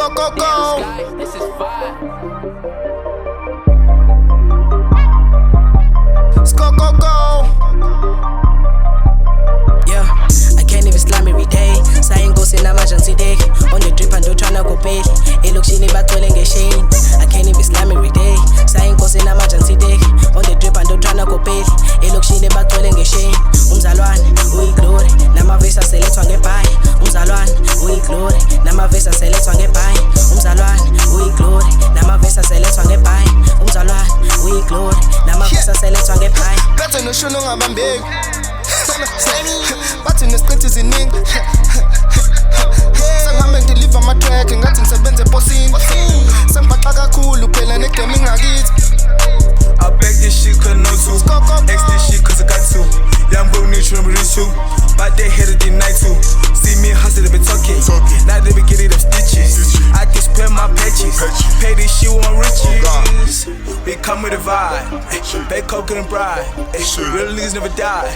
Go, go, go. This is fire. Go, go, go. Yeah, I can't even slam every day. Saying go in emergency day. On the drip and don't tryna go pay. It looks shiny but well and shame. I can't even slam every day. Saying go in emergency day. On the drip and don't tryna go pay. It looks shiny but well and shame. Umzalwane, uyiglore. Namavesa selethwa ngebhayi. Umzalwane, uyiglore. Namavesa selethwa ngebhayi. Umzalwane, uyiglore. Namavesa selethwa ngebhayi. Umzalwane, uyiglore. Namavesa selethwa ngebhayi. Bethe noshono ngabambeki. Bathi nesiqithi ziningi. Sengihambe ngideliver ama-track ngathi ngisebenze eposini. Sengibhaxa kakhulu phela negame ingakithi. I beg this shit cause no to. X this shit cause I got to. Yeah, I'm broke, need to remember this too. But they hated the night too. See me hustle, they be talking. Now they be getting them stitches. I can spend my patches. Pay this shit on riches. We come with a vibe. Bake coke and bride. Real niggas never die.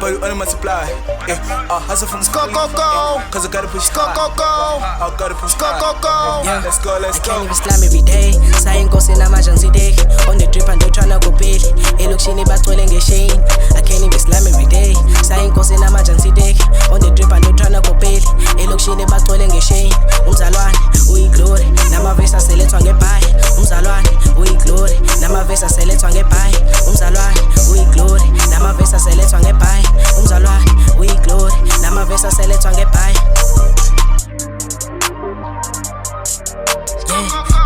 But you under my supply. I hustle from Go, go, go. Cause I gotta push Go, go, go. I gotta push Go, go, go. Yeah, Let's go, let's I can't go. even slam every day. Saying go in emergency day. On the drip and don't tryna go pay. It looks shiny but well and shame. I can't even slam every day. Saying go in emergency day. On the drip and don't tryna go pay. It looks shiny but well and shame. Umzalwane, uyiglore. Namavesa selethwa ngebhayi. Umzalwane, uyiglore. Namavesa selethwa ngebhayi. Umzalwane, uyiglore. Namavesa selethwa ngebhayi. Umzalwane, uyiglore. Namavesa selethwa ngebhayi.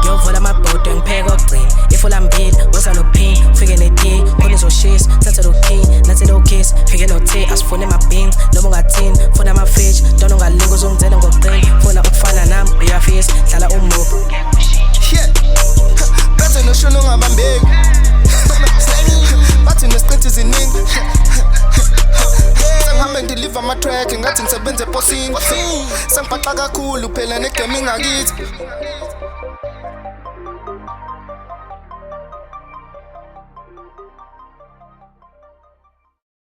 Ngiyovula amabhodo ngipheka okugcina ifula mbili weza nophini ufike neti khona izoshisa thathe lokey nathi lokiss fike nothi asifune amabhingi noma ungathini funa amafridge dona ungalinga uzongicela ngokuqina funa ukufana nami uyafisa hlala umubi Bethe noshono ngabambeki. Bathi nesiqithi ziningi. Sengihambe ngideliver ama-track ngathi ngisebenze eposini. Sengibhaxa kakhulu phela negame ingakithi.